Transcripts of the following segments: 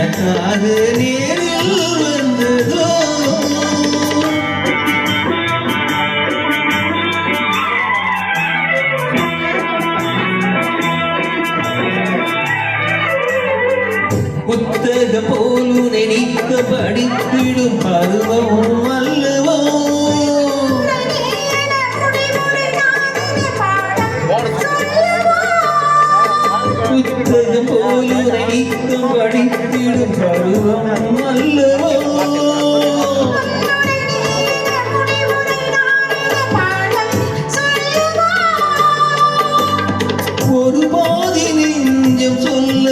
எனக்காக நேரில் வந்ததோ புத்தகம் போல் நினைக்க படித்திடும் பருவம் அல்லவோ புத்தகம் போல் நினைக்க படித்திடும் பருவம் அல்லவோ ஒரு பாதி நெஞ்சம் சொல்ல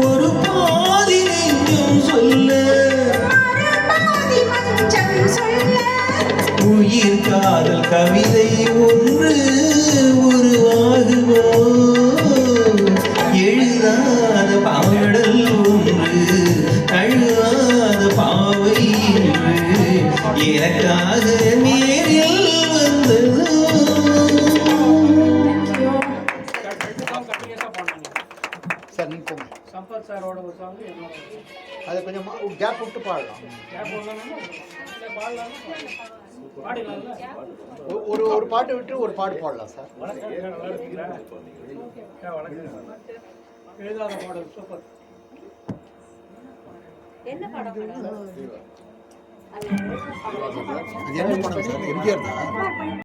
ஒரு பாதி நெஞ்சம் சொல்ல உயிர் காதல் கவிதை ஒன்று உருவாகுமோ எழுதாத பாடல் ஒன்று அழுவாத பாவை எனக்காக நேரில் வந்தது சம்பத் சாரோட ஒரு சாங் அதை கொஞ்சம் கேப் விட்டு பாடலாம். ஒரு பாட்டு விட்டு ஒரு பாட்டு பாடலாம் சார். எழுதாத பாடல் சூப்பர். என்ன படம் அது என்ன படம் சார்? எம்ஜிஆர் தான்.